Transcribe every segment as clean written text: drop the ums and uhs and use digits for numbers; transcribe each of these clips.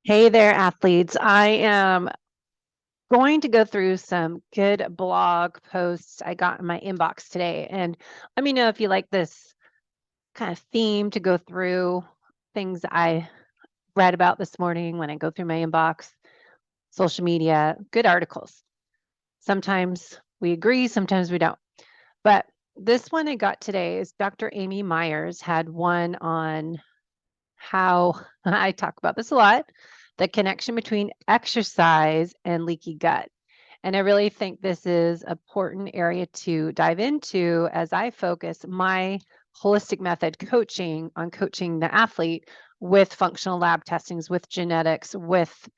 Hey there, athletes. I am going to go through some good blog posts I got in my inbox today. And let me know if you like this kind of theme to go through things I read about this morning when I go through my inbox, social media, good articles. Sometimes we agree, sometimes we don't. But this one I got today is Dr. Amy Meyers had one on how I talk about this a lot, the connection between exercise and leaky gut. And I really think this is an important area to dive into as I focus my holistic method coaching on coaching the athlete with functional lab testings, with genetics, with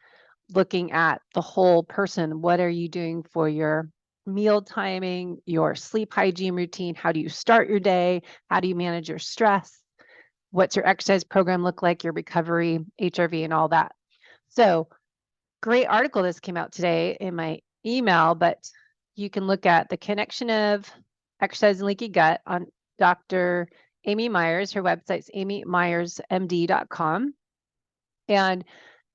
looking at the whole person. What are you doing for your meal timing, your sleep hygiene routine? How do you start your day? How do you manage your stress? What's your exercise program look like, your recovery, HRV, and all that? So, great article this came out today in my email, but you can look at the connection of exercise and leaky gut on Dr. Amy Meyers. Her website's amymyersmd.com. And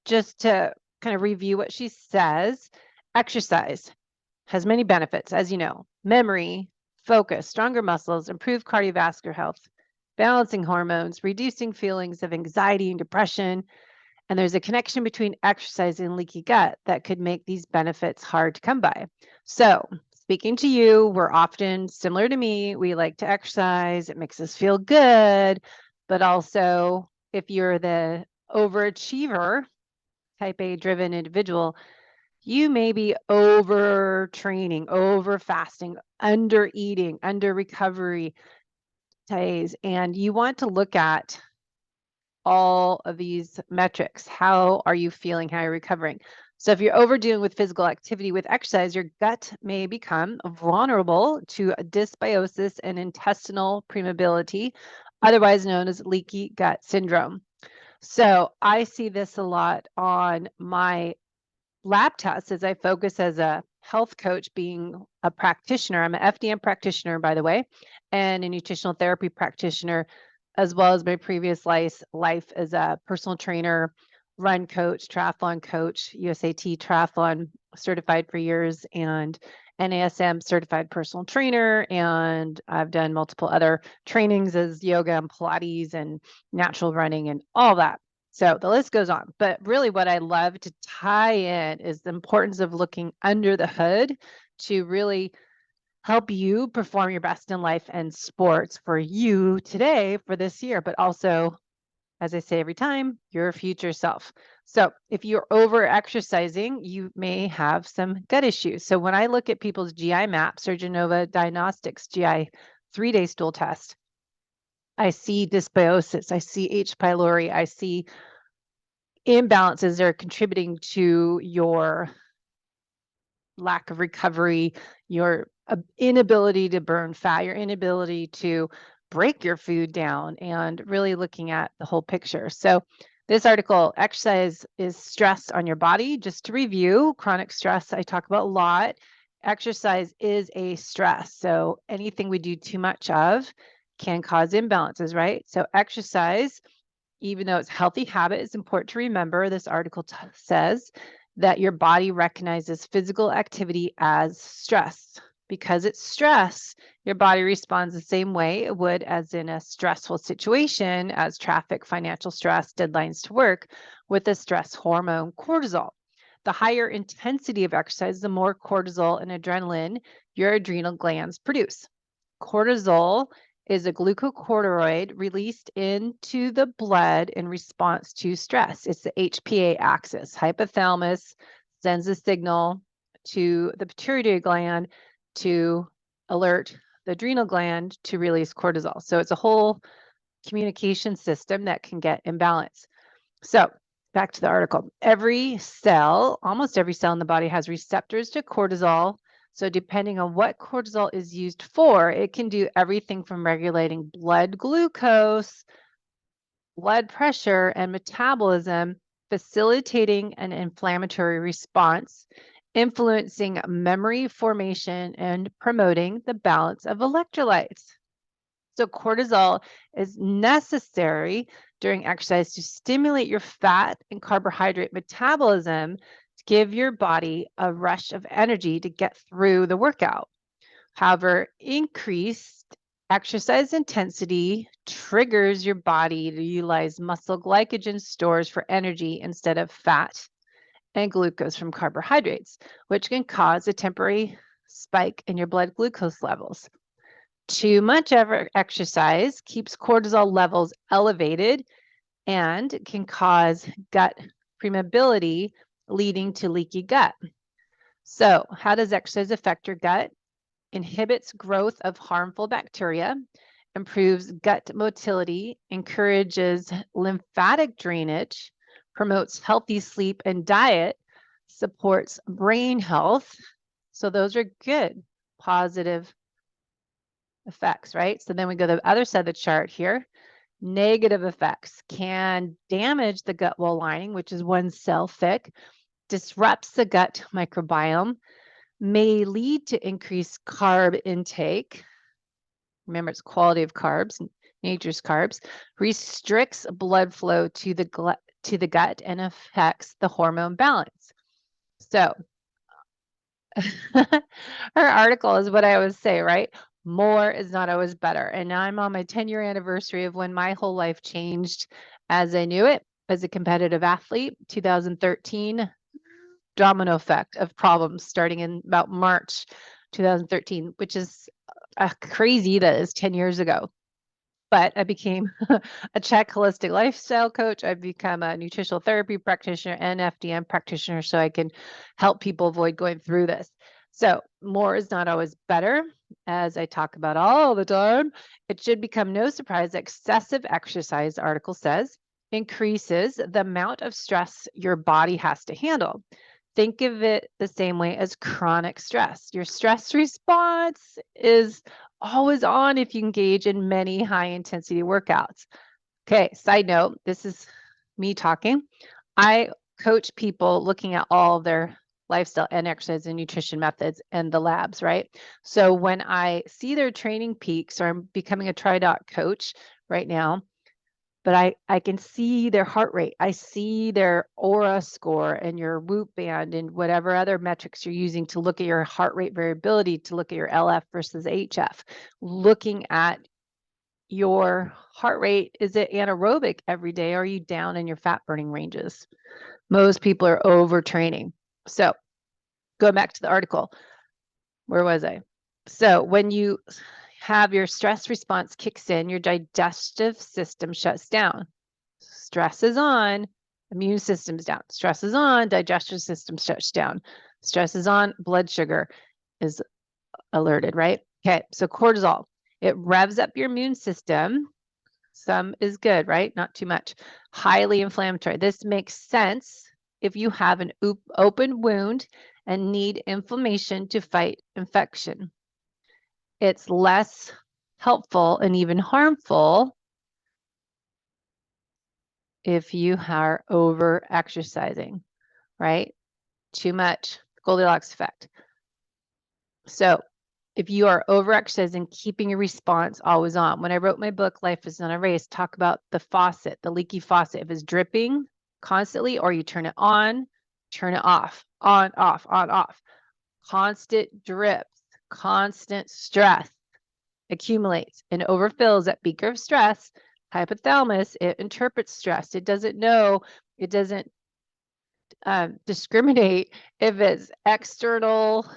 just to kind of review what she says, exercise has many benefits, as you know, memory, focus, stronger muscles, improved cardiovascular health, balancing hormones, reducing feelings of anxiety and depression. And there's a connection between exercise and leaky gut that could make these benefits hard to come by. So, speaking to you, we're often similar to me. We like to exercise, it makes us feel good. But also, if you're the overachiever, type A driven individual, you may be overtraining, over fasting, under eating, under recovery days, and you want to look at all of these metrics. How are you feeling? How are you recovering? So if you're overdoing with physical activity with exercise, your gut may become vulnerable to dysbiosis and intestinal permeability, otherwise known as leaky gut syndrome. So I see this a lot on my lab tests as I focus as a health coach, being a practitioner. I'm an FDN practitioner, by the way, and a nutritional therapy practitioner, as well as my previous life as a personal trainer, run coach, triathlon coach, USAT triathlon certified for years, and NASM certified personal trainer. And I've done multiple other trainings as yoga and Pilates and natural running and all that. So the list goes on, but really what I love to tie in is the importance of looking under the hood to really help you perform your best in life and sports for you today, for this year, but also, as I say every time, your future self. So if you're over exercising, you may have some gut issues. So when I look at people's GI map, Surgeonova Diagnostics GI 3-day stool test, I see dysbiosis, I see H. pylori, I see imbalances that are contributing to your lack of recovery, your inability to burn fat, your inability to break your food down, and really looking at the whole picture. So this article, exercise is stress on your body. Just to review, chronic stress, I talk about a lot. Exercise is a stress. So anything we do too much of can cause imbalances, right? So exercise, even though it's a healthy habit, it's important to remember, this article says that your body recognizes physical activity as stress. Because it's stress, your body responds the same way it would as in a stressful situation, as traffic, financial stress, deadlines to work, with the stress hormone cortisol. The higher intensity of exercise, the more cortisol and adrenaline your adrenal glands produce. Cortisol is a glucocorticoid released into the blood in response to stress. It's the HPA axis. Hypothalamus sends a signal to the pituitary gland to alert the adrenal gland to release cortisol. So it's a whole communication system that can get imbalanced. So back to the article. Every cell, almost every cell in the body has receptors to cortisol. So depending on what cortisol is used for, it can do everything from regulating blood glucose, blood pressure, and metabolism, facilitating an inflammatory response, influencing memory formation, and promoting the balance of electrolytes. So cortisol is necessary during exercise to stimulate your fat and carbohydrate metabolism to give your body a rush of energy to get through the workout. However, increased exercise intensity triggers your body to utilize muscle glycogen stores for energy instead of fat and glucose from carbohydrates, which can cause a temporary spike in your blood glucose levels. Too much exercise keeps cortisol levels elevated and can cause gut permeability, leading to leaky gut. So, how does exercise affect your gut? Inhibits growth of harmful bacteria, improves gut motility, encourages lymphatic drainage, promotes healthy sleep and diet, supports brain health. So those are good, positive effects, right? So then we go to the other side of the chart here. Negative effects can damage the gut wall lining, which is 1 cell thick, disrupts the gut microbiome, may lead to increased carb intake. Remember, it's quality of carbs, nature's carbs, restricts blood flow to the gut and affects the hormone balance. So her article is what I always say, right? More is not always better. And now I'm on my 10-year anniversary of when my whole life changed as I knew it as a competitive athlete. 2013, domino effect of problems starting in about March 2013, which is crazy that is 10 years ago. But I became a Czech holistic lifestyle coach. I've become a nutritional therapy practitioner and FDN practitioner so I can help people avoid going through this. So more is not always better, as I talk about all the time. It should become no surprise that excessive exercise, the article says, increases the amount of stress your body has to handle. Think of it the same way as chronic stress. Your stress response is always on if you engage in many high intensity workouts. Okay, side note, this is me talking. I coach people looking at all their lifestyle and exercise and nutrition methods and the labs, right? So when I see their training peaks, or I'm becoming a TriDoc coach right now, but I can see their heart rate. I see their aura score and your Whoop band and whatever other metrics you're using to look at your heart rate variability, to look at your LF versus HF, looking at your heart rate. Is it anaerobic every day? Or are you down in your fat burning ranges? Most people are overtraining. So going back to the article, where was I? So when you have your stress response kicks in, your digestive system shuts down. Stress is on, immune system's down. Stress is on, digestive system shuts down. Stress is on, blood sugar is alerted, right? Okay, so cortisol, it revs up your immune system. Some is good, right? Not too much. Highly inflammatory. This makes sense if you have an open wound and need inflammation to fight infection. It's less helpful and even harmful if you are over exercising, right? Too much, Goldilocks effect. So if you are over exercising, keeping your response always on. When I wrote my book, Life is Not a Race, talk about the faucet, the leaky faucet. If it's dripping constantly, or you turn it on, turn it off, on, off, on, off. Constant drips, constant stress accumulates and overfills that beaker of stress. Hypothalamus, it interprets stress. It doesn't know, it doesn't discriminate if it's external,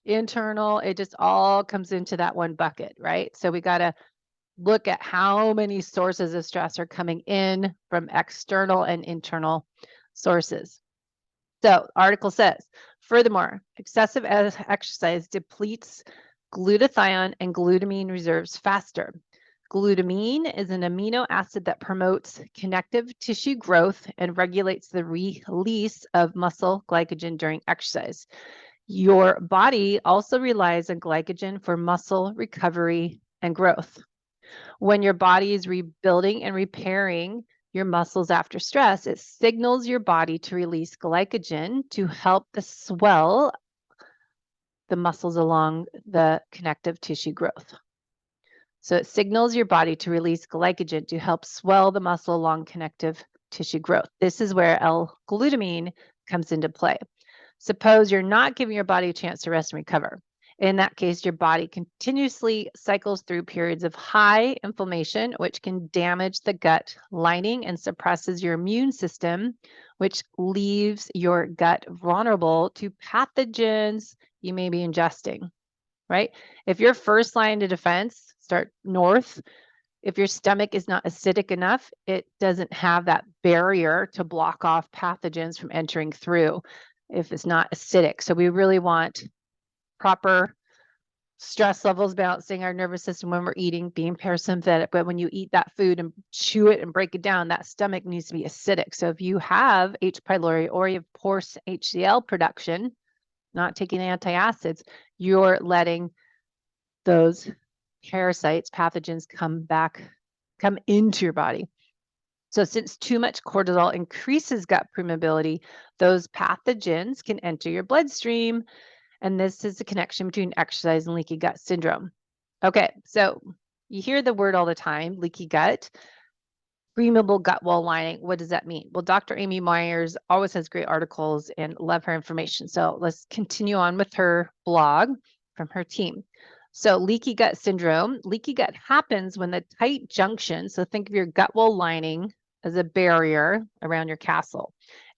internal. It just all comes into that one bucket, right? So we got to look at how many sources of stress are coming in from external and internal sources. So article says, furthermore, excessive exercise depletes glutathione and glutamine reserves faster. Glutamine is an amino acid that promotes connective tissue growth and regulates the release of muscle glycogen during exercise. Your body also relies on glycogen for muscle recovery and growth. When your body is rebuilding and repairing your muscles after stress, it signals your body to release glycogen to help swell the muscles along the connective tissue growth. So it signals your body to release glycogen to help swell the muscle along connective tissue growth. This is where L-glutamine comes into play. Suppose you're not giving your body a chance to rest and recover. In that case, your body continuously cycles through periods of high inflammation, which can damage the gut lining and suppresses your immune system, which leaves your gut vulnerable to pathogens you may be ingesting, right? If your first line of defense, start north. If your stomach is not acidic enough, it doesn't have that barrier to block off pathogens from entering through if it's not acidic. So we really want proper stress levels balancing our nervous system when we're eating, being parasympathetic. But when you eat that food and chew it and break it down, that stomach needs to be acidic. So if you have H. pylori or you have poor HCl production, not taking antacids, you're letting those parasites, pathogens come into your body. So since too much cortisol increases gut permeability, those pathogens can enter your bloodstream. And this is the connection between exercise and leaky gut syndrome. Okay, so you hear the word all the time, leaky gut, permeable gut wall lining. What does that mean? Well, Dr. Amy Meyers always has great articles and love her information. So let's continue on with her blog from her team. So leaky gut syndrome, leaky gut happens when the tight junction, so think of your gut wall lining as a barrier around your castle.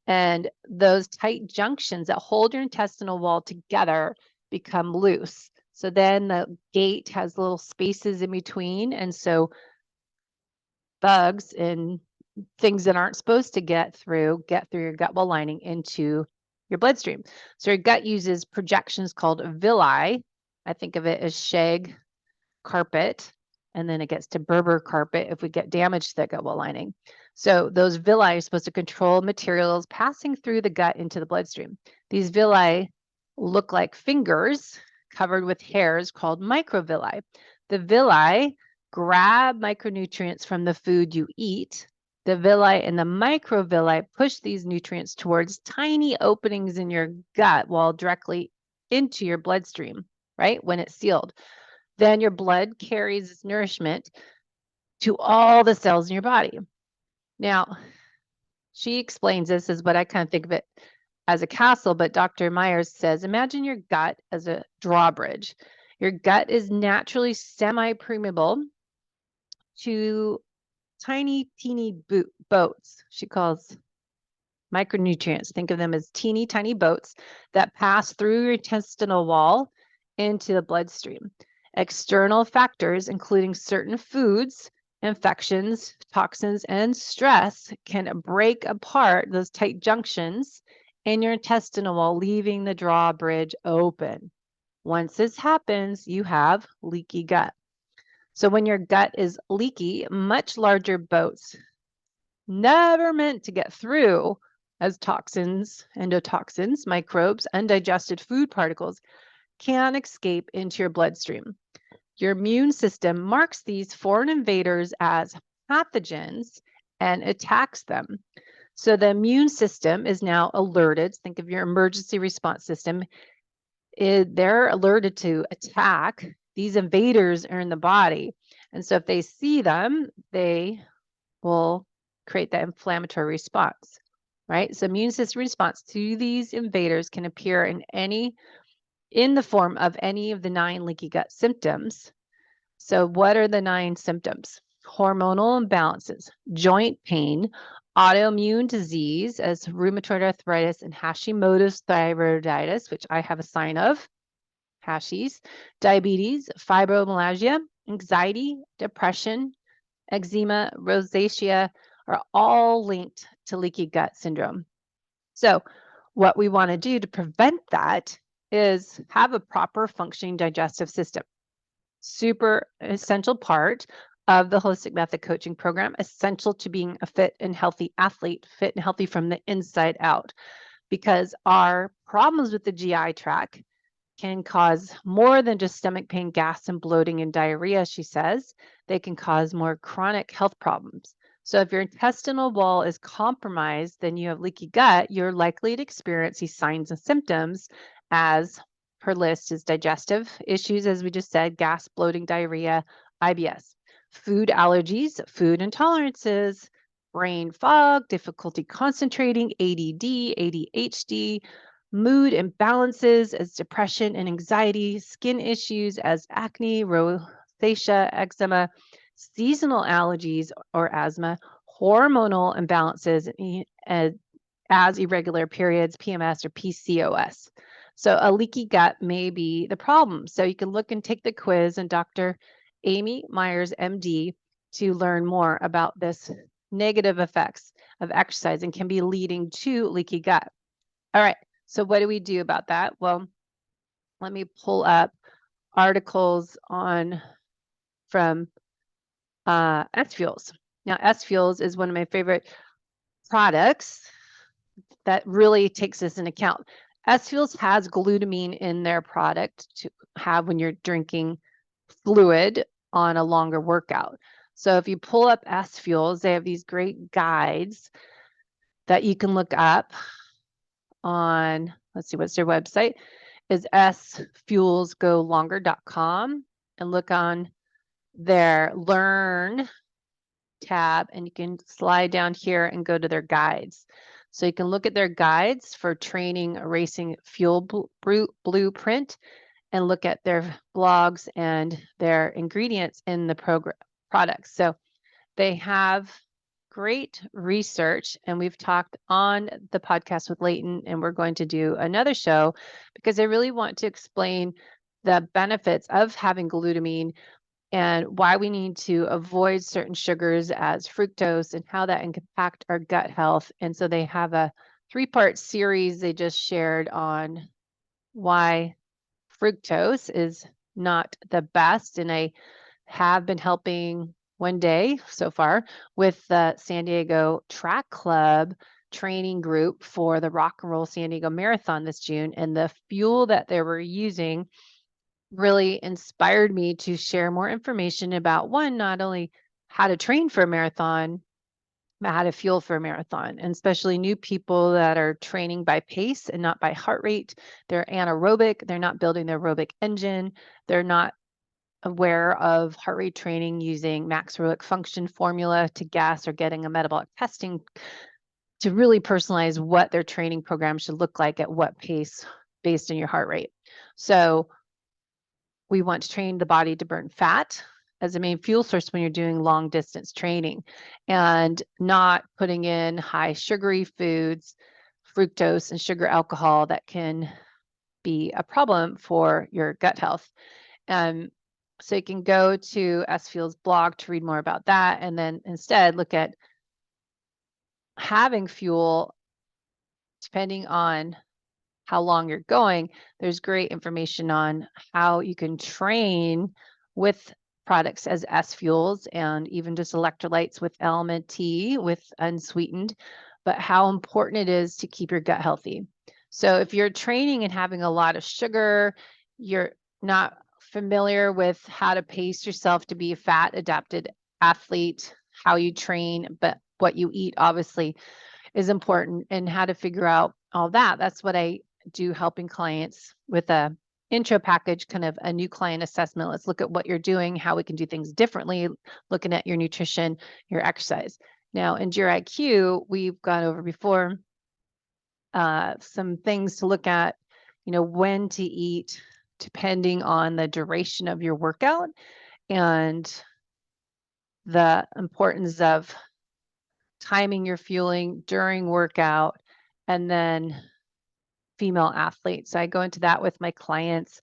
And those tight junctions that hold your intestinal wall together become loose. So then the gate has little spaces in between. And so bugs and things that aren't supposed to get through your gut wall lining into your bloodstream. So your gut uses projections called villi. I think of it as shag carpet, and then it gets to Berber carpet if we get damage to that gut wall lining. So those villi are supposed to control materials passing through the gut into the bloodstream. These villi look like fingers covered with hairs called microvilli. The villi grab micronutrients from the food you eat. The villi and the microvilli push these nutrients towards tiny openings in your gut wall directly into your bloodstream, right? When it's sealed. Then your blood carries this nourishment to all the cells in your body. Now, she explains this as what I kind of think of it as a castle, but Dr. Meyers says, imagine your gut as a drawbridge. Your gut is naturally semi-permeable to tiny, teeny boats. She calls micronutrients. Think of them as teeny, tiny boats that pass through your intestinal wall into the bloodstream. External factors, including certain foods, infections, toxins, and stress, can break apart those tight junctions in your intestinal wall, leaving the drawbridge open. Once this happens, you have leaky gut. So when your gut is leaky, much larger boats, never meant to get through as toxins, endotoxins, microbes, undigested food particles, can escape into your bloodstream. Your immune system marks these foreign invaders as pathogens and attacks them. So the immune system is now alerted. Think of your emergency response system. They're alerted to attack. These invaders are in the body. And so if they see them, they will create that inflammatory response, right? So immune system response to these invaders can appear in the form of any of the 9 leaky gut symptoms. So what are the 9 symptoms? Hormonal imbalances, joint pain, autoimmune disease as rheumatoid arthritis and Hashimoto's thyroiditis, which I have a sign of, Hashies, diabetes, fibromyalgia, anxiety, depression, eczema, rosacea are all linked to leaky gut syndrome. So what we want to do to prevent that is have a proper functioning digestive system. Super essential part of the Holistic Method coaching program, essential to being a fit and healthy athlete, fit and healthy from the inside out, because our problems with the GI tract can cause more than just stomach pain, gas, and bloating and diarrhea, she says. They can cause more chronic health problems. So if your intestinal wall is compromised, then you have leaky gut, you're likely to experience these signs and symptoms, as her list is digestive issues, as we just said, gas, bloating, diarrhea, IBS, food allergies, food intolerances, brain fog, difficulty concentrating, ADD, ADHD, mood imbalances as depression and anxiety, skin issues as acne, rosacea, eczema, seasonal allergies or asthma, hormonal imbalances as irregular periods, PMS or PCOS. So a leaky gut may be the problem. So you can look and take the quiz and Dr. Amy Meyers, MD, to learn more about this negative effects of exercise and can be leading to leaky gut. All right, so what do we do about that? Well, let me pull up articles from SFuels. Now, SFuels is one of my favorite products that really takes this into account. SFuels has glutamine in their product to have when you're drinking fluid on a longer workout. So if you pull up SFuels, they have these great guides that you can look up on, let's see, what's their website, is sfuelsgolonger.com, and look on their Learn tab, and you can slide down here and go to their guides. So you can look at their guides for training a racing fuel blueprint and look at their blogs and their ingredients in the products. So they have great research, and we've talked on the podcast with Leighton, and we're going to do another show because I really want to explain the benefits of having glutamine and why we need to avoid certain sugars as fructose and how that can impact our gut health. And so they have a 3-part series they just shared on why fructose is not the best. And I have been helping one day so far with the San Diego Track Club training group for the Rock and Roll San Diego Marathon this June. And the fuel that they were using really inspired me to share more information about, one, not only how to train for a marathon, but how to fuel for a marathon, and especially new people that are training by pace and not by heart rate. They're anaerobic. They're not building their aerobic engine. They're not aware of heart rate training using max aerobic function formula to gas or getting a metabolic testing to really personalize what their training program should look like at what pace based on your heart rate. So we want to train the body to burn fat as a main fuel source when you're doing long distance training, and not putting in high sugary foods, fructose and sugar alcohol that can be a problem for your gut health. So you can go to SFuels blog to read more about that, and then instead look at having fuel depending on how long you're going. There's great information on how you can train with products as SFuels and even just electrolytes with element T with unsweetened, but how important it is to keep your gut healthy. So if you're training and having a lot of sugar, you're not familiar with how to pace yourself to be a fat adapted athlete, how you train, but what you eat obviously is important, and how to figure out all that. That's what I do, helping clients with a intro package, kind of a new client assessment. Let's look at what you're doing, how we can do things differently, looking at your nutrition, your exercise. Now, in GRIQ, we've gone over before some things to look at, when to eat depending on the duration of your workout and the importance of timing your fueling during workout, and then female athletes. So I go into that with my clients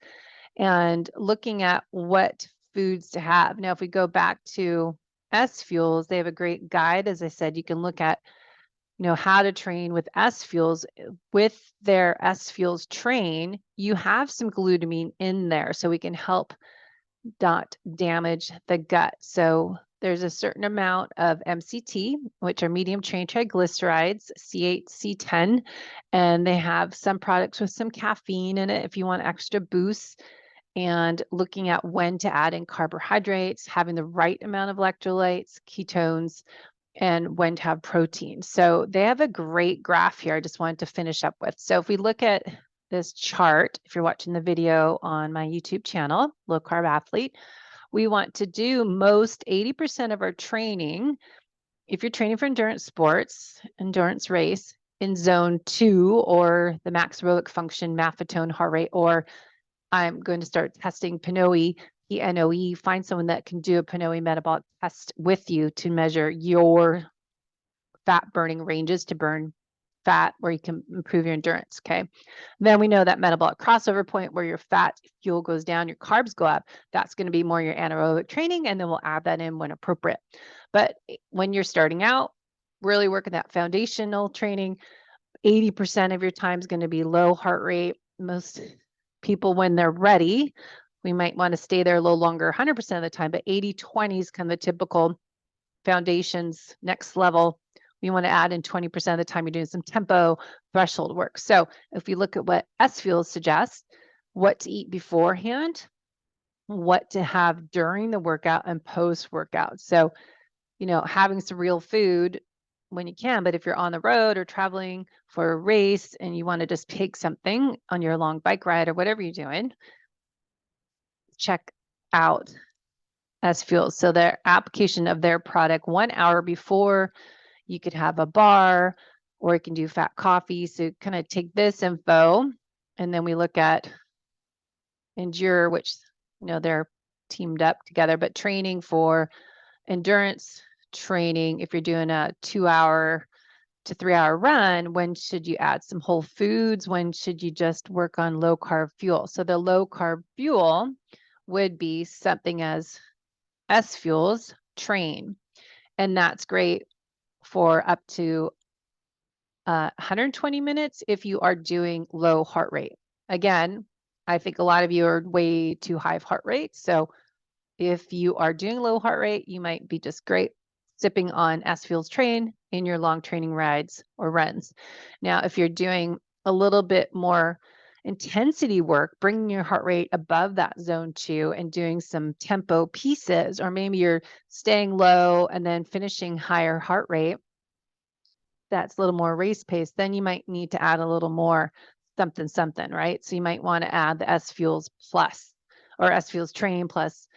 and looking at what foods to have. Now, if we go back to SFuels, they have a great guide. As I said, you can look at, how to train with SFuels. With their SFuels Train, you have some glutamine in there, so we can help not damage the gut. So there's a certain amount of MCT, which are medium chain triglycerides, C8, C10, and they have some products with some caffeine in it if you want extra boost, and looking at when to add in carbohydrates, having the right amount of electrolytes, ketones, and when to have protein. So they have a great graph here I just wanted to finish up with. So if we look at this chart, if you're watching the video on my YouTube channel, Low Carb Athlete, we want to do most 80% of our training, if you're training for endurance sports, endurance race, in zone 2 or the max aerobic function, maffetone heart rate, or I'm going to start testing PNOE, PNOE, find someone that can do a PNOE metabolic test with you to measure your fat burning ranges to burn fat where you can improve your endurance, okay? Then we know that metabolic crossover point where your fat fuel goes down, your carbs go up. That's going to be more your anaerobic training, and then we'll add that in when appropriate. But when you're starting out, really working that foundational training, 80% of your time is going to be low heart rate. Most people, when they're ready, we might want to stay there a little longer, 100% of the time, but 80-20 is kind of the typical foundations, next level. We want to add in 20% of the time you're doing some tempo threshold work. So if we look at what SFuels suggests, what to eat beforehand, what to have during the workout and post-workout. So, you know, having some real food when you can, but if you're on the road or traveling for a race and you want to just take something on your long bike ride or whatever you're doing, check out SFuels. So their application of their product 1 hour before, you could have a bar or you can do fat coffee. So kind of take this info and then we look at Endure, which, you know, they're teamed up together, but training for endurance training, if you're doing a 2-hour to 3-hour run, when should you add some whole foods? When should you just work on low carb fuel? So the low carb fuel would be something as SFuels Train. And that's great for up to 120 minutes if you are doing low heart rate. Again, I think a lot of you are way too high of heart rate. So if you are doing low heart rate, you might be just great sipping on SFuels Train in your long training rides or runs. Now, if you're doing a little bit more intensity work, bringing your heart rate above that zone 2 and doing some tempo pieces, or maybe you're staying low and then finishing higher heart rate, that's a little more race pace, then you might need to add a little more something, right? So you might want to add the SFuels Plus or SFuels Train Plus,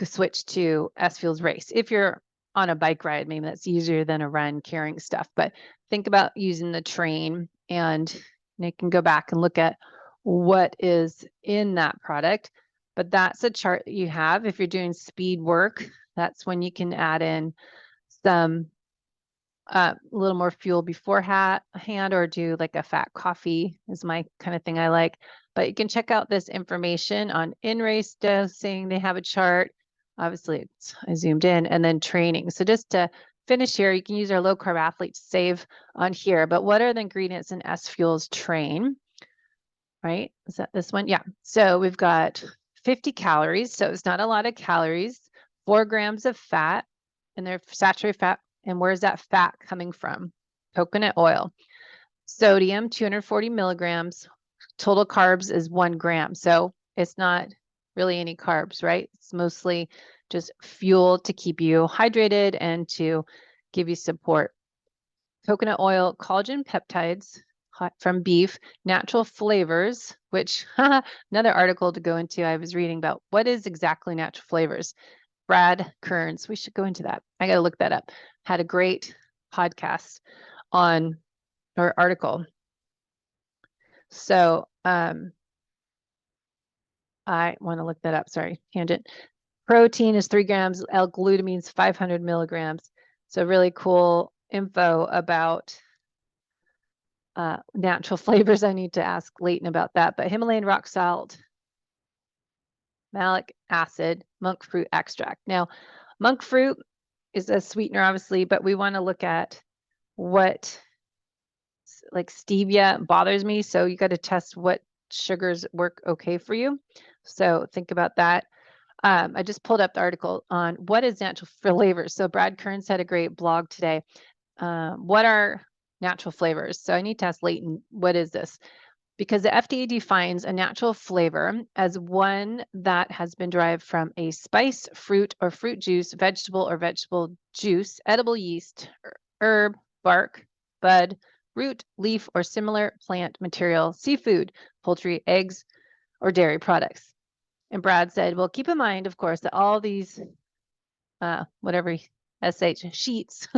switch to SFuels Race. If you're on a bike ride, maybe that's easier than a run carrying stuff, but think about using the Train, and you can go back and look at what is in that product. But that's a chart that you have. If you're doing speed work, that's when you can add in some a little more fuel beforehand, or do like a fat coffee is my kind of thing I like. But you can check out this information on in-race dosing. They have a chart. Obviously, I zoomed in, and then training. So just to finish here, you can use our low carb athlete to save on here. But what are the ingredients in SFuels Train? Right? Is that this one? Yeah. So we've got 50 calories. So it's not a lot of calories, 4 grams of fat, and they're saturated fat. And where's that fat coming from? Coconut oil. Sodium, 240 milligrams. Total carbs is 1 gram. So it's not really any carbs, right? It's mostly just fuel to keep you hydrated and to give you support. Coconut oil, collagen peptides from beef, natural flavors, which another article to go into. I was reading about what is exactly natural flavors. Brad Kearns, we should go into that. I got to look that up. Had a great podcast on or article. So I want to look that up. Sorry, tangent. Protein is 3 grams. L-glutamine is 500 milligrams. So really cool info about natural flavors. I need to ask Leighton about that. But Himalayan rock salt, malic acid, monk fruit extract. Now, monk fruit is a sweetener, obviously, but we want to look at what, like stevia bothers me. So you got to test what sugars work okay for you. So think about that. I just pulled up the article on what is natural flavors. So Brad Kearns had a great blog today. What are natural flavors? So I need to ask Leighton, what is this? Because the FDA defines a natural flavor as one that has been derived from a spice, fruit or fruit juice, vegetable or vegetable juice, edible yeast, herb, bark, bud, root, leaf, or similar plant material, seafood, poultry, eggs, or dairy products. And Brad said, well, keep in mind, of course, that all these, whatever SH sheets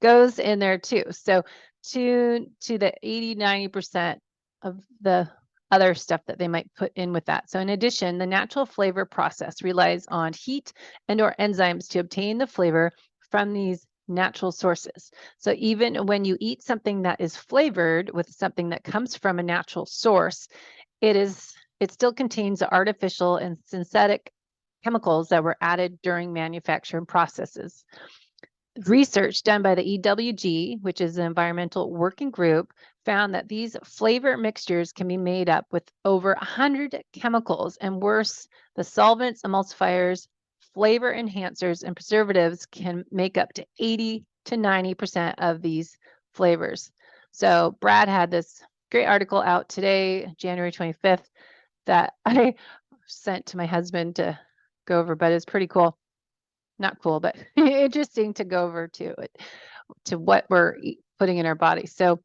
goes in there too. So to the 80-90% of the other stuff that they might put in with that. So in addition, the natural flavor process relies on heat and or enzymes to obtain the flavor from these natural sources. So even when you eat something that is flavored with something that comes from a natural source, it still contains the artificial and synthetic chemicals that were added during manufacturing processes. Research done by the EWG, which is the Environmental Working Group, found that these flavor mixtures can be made up with over 100 chemicals, and worse, the solvents, emulsifiers, flavor enhancers, and preservatives can make up to 80 to 90% of these flavors. So Brad had this great article out today, January 25th, that I sent to my husband to go over, but it's pretty cool. Not cool, but interesting to go over to what we're putting in our body. So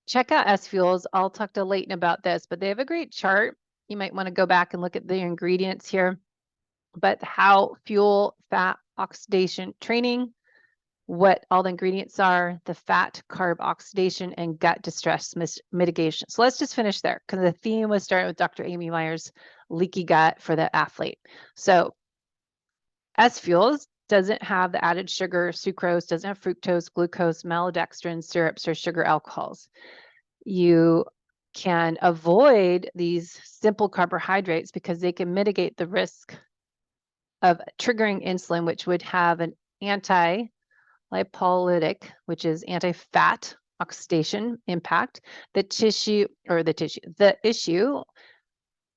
check out SFuels. I'll talk to Leighton about this, but they have a great chart. You might want to go back and look at the ingredients here, but how fuel, fat, oxidation training, what all the ingredients are, the fat, carb oxidation, and gut distress mitigation. So let's just finish there because the theme was starting with Dr. Amy Meyers, leaky gut for the athlete. So SFuels doesn't have the added sugar, sucrose, doesn't have fructose, glucose, maltodextrin, syrups, or sugar alcohols. You can avoid these simple carbohydrates because they can mitigate the risk of triggering insulin, which would have an anti-lipolytic, which is anti-fat oxidation impact. The issue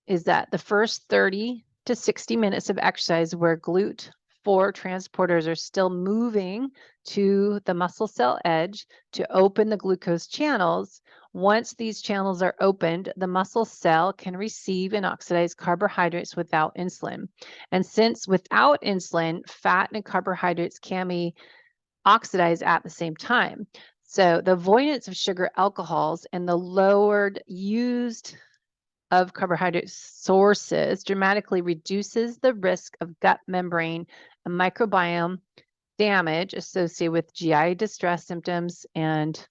is that the first 30 to 60 minutes of exercise where GLUT4 transporters are still moving to the muscle cell edge to open the glucose channels. Once these channels are opened, the muscle cell can receive and oxidize carbohydrates without insulin. And since without insulin, fat and carbohydrates can be oxidized at the same time. So the avoidance of sugar alcohols and the lowered used of carbohydrate sources dramatically reduces the risk of gut membrane and microbiome damage associated with GI distress symptoms and,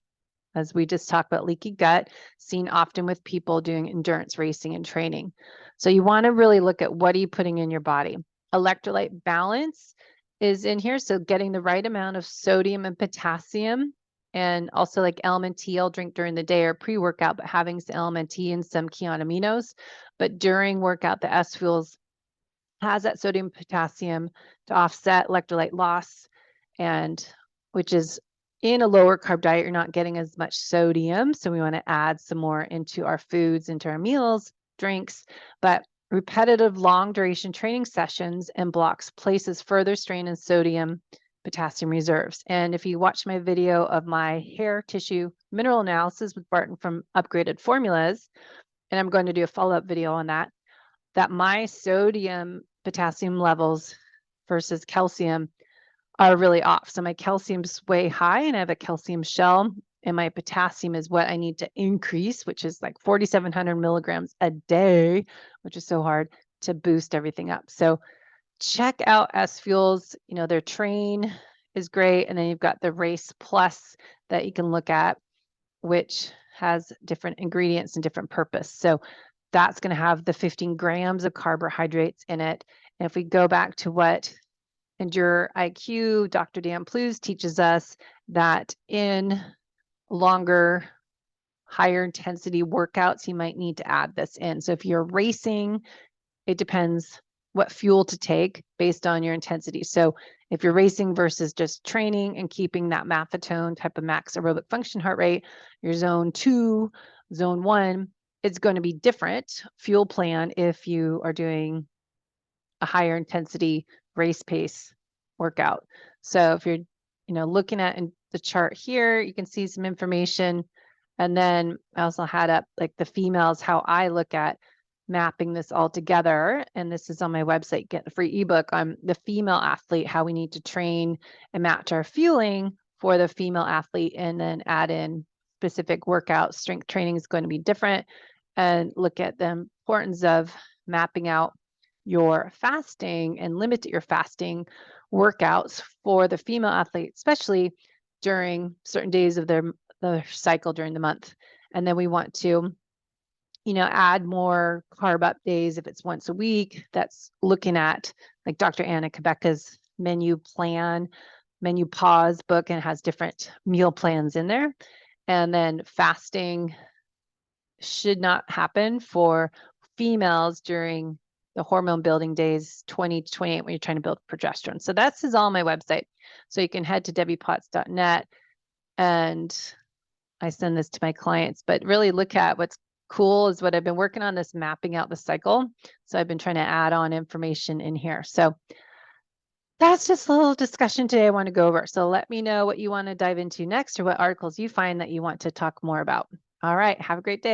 as we just talked about, leaky gut, seen often with people doing endurance racing and training. So you want to really look at what are you putting in your body. Electrolyte balance is in here, so getting the right amount of sodium and potassium. And also like LMNT, I'll drink during the day or pre-workout, but having some LMNT and some ketone aminos. But during workout, the SFuels has that sodium potassium to offset electrolyte loss, and which is in a lower carb diet, you're not getting as much sodium. So we want to add some more into our foods, into our meals, drinks, but repetitive long duration training sessions and blocks places further strain in sodium potassium reserves. And if you watch my video of my hair tissue mineral analysis with Barton from Upgraded Formulas, and I'm going to do a follow-up video on that, that my sodium potassium levels versus calcium are really off. So my calcium's way high and I have a calcium shell, and my potassium is what I need to increase, which is like 4,700 milligrams a day, which is so hard to boost everything up. So check out SFuels. You know, their train is great. And then you've got the Race Plus that you can look at, which has different ingredients and different purpose. So that's going to have the 15 grams of carbohydrates in it. And if we go back to what Endure IQ, Dr. Dan Plews teaches us that in longer, higher intensity workouts, you might need to add this in. So if you're racing, it depends what fuel to take based on your intensity. So if you're racing versus just training and keeping that maffetone type of max aerobic function heart rate, your zone 2, zone 1, it's going to be different fuel plan if you are doing a higher intensity race pace workout. So if you're, looking at in the chart here, you can see some information. And then I also had up like the females, how I look at mapping this all together. And this is on my website, get the free ebook on the female athlete, how we need to train and match our fueling for the female athlete, and then add in specific workouts. Strength training is going to be different, and look at the importance of mapping out your fasting and limit your fasting workouts for the female athlete, especially during certain days of their cycle during the month. And then we want to, add more carb up days if it's once a week. That's looking at like Dr. Anna Quebecca's menu pause book, and has different meal plans in there. And then fasting should not happen for females during the hormone building days 20 to 28 when you're trying to build progesterone. So this is all my website. So you can head to debbiepotts.net, and I send this to my clients, but really look at what's cool is what I've been working on, this mapping out the cycle. So I've been trying to add on information in here. So that's just a little discussion today I want to go over. So let me know what you want to dive into next, or what articles you find that you want to talk more about. All right. Have a great day.